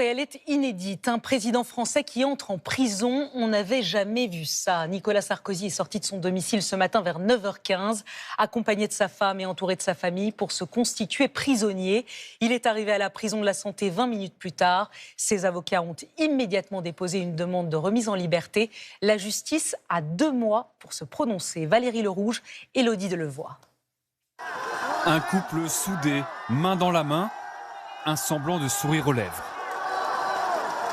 Et elle est inédite. Un président français qui entre en prison, on n'avait jamais vu ça. Nicolas Sarkozy est sorti de son domicile ce matin vers 9h15, accompagné de sa femme et entouré de sa famille pour se constituer prisonnier. Il est arrivé à la prison de la Santé 20 minutes plus tard. Ses avocats ont immédiatement déposé une demande de remise en liberté. La justice a 2 mois pour se prononcer. Valérie Lerouge, Élodie Delevoye. Un couple soudé, main dans la main, un semblant de sourire aux lèvres.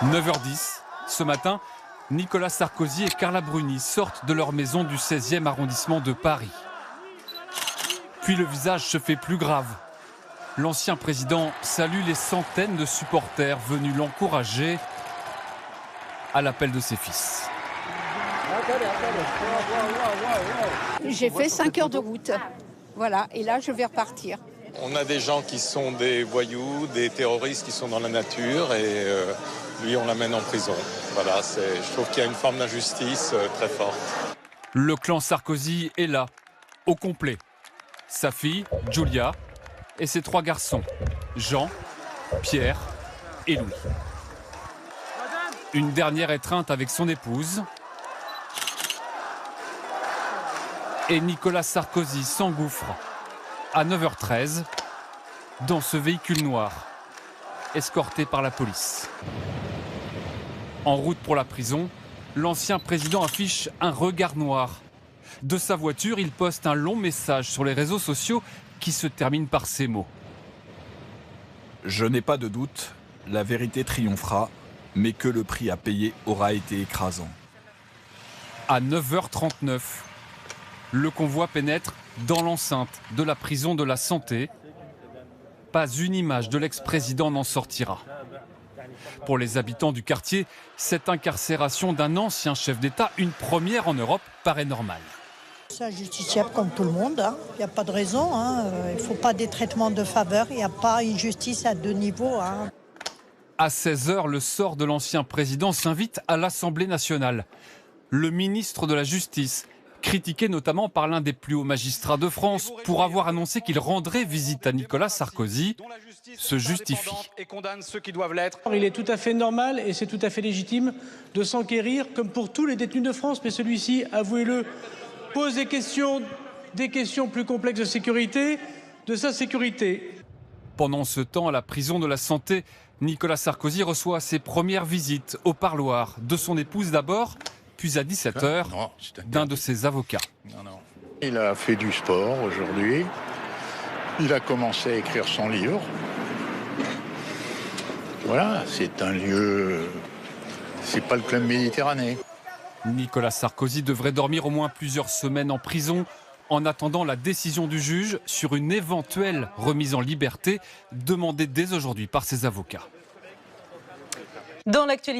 9h10, ce matin, Nicolas Sarkozy et Carla Bruni sortent de leur maison du 16e arrondissement de Paris. Puis le visage se fait plus grave. L'ancien président salue les centaines de supporters venus l'encourager à l'appel de ses fils. J'ai fait 5 heures de route. Voilà, et là je vais repartir. On a des gens qui sont des voyous, des terroristes qui sont dans la nature et lui on l'amène en prison. Voilà, je trouve qu'il y a une forme d'injustice très forte. Le clan Sarkozy est là, au complet. Sa fille, Giulia, et ses 3 garçons, Jean, Pierre et Louis. Une dernière étreinte avec son épouse. Et Nicolas Sarkozy s'engouffre à 9h13 dans ce véhicule noir, escorté par la police. En route pour la prison, l'ancien président affiche un regard noir. De sa voiture, il poste un long message sur les réseaux sociaux qui se termine par ces mots. Je n'ai pas de doute, la vérité triomphera, mais que le prix à payer aura été écrasant. À 9h39, le convoi pénètre dans l'enceinte de la prison de la Santé. Pas une image de l'ex-président n'en sortira. Pour les habitants du quartier, cette incarcération d'un ancien chef d'État, une première en Europe, paraît normale. C'est un justiciable comme tout le monde, il n'y a pas de raison, il ne faut pas des traitements de faveur, il n'y a pas une justice à 2 niveaux. À 16h, le sort de l'ancien président s'invite à l'Assemblée nationale. Le ministre de la Justice, critiqué notamment par l'un des plus hauts magistrats de France pour avoir annoncé qu'il rendrait visite à Nicolas Sarkozy, se justifie. Il est tout à fait normal et c'est tout à fait légitime de s'enquérir, comme pour tous les détenus de France, mais celui-ci, avouez-le, pose des questions plus complexes de sécurité, de sa sécurité. Pendant ce temps, à la prison de la Santé, Nicolas Sarkozy reçoit ses premières visites au parloir de son épouse d'abord, puis à 17h, d'un de ses avocats. Il a fait du sport aujourd'hui. Il a commencé à écrire son livre. Voilà, c'est un lieu... C'est pas le club Méditerranée. Nicolas Sarkozy devrait dormir au moins plusieurs semaines en prison en attendant la décision du juge sur une éventuelle remise en liberté demandée dès aujourd'hui par ses avocats. Dans l'actualité.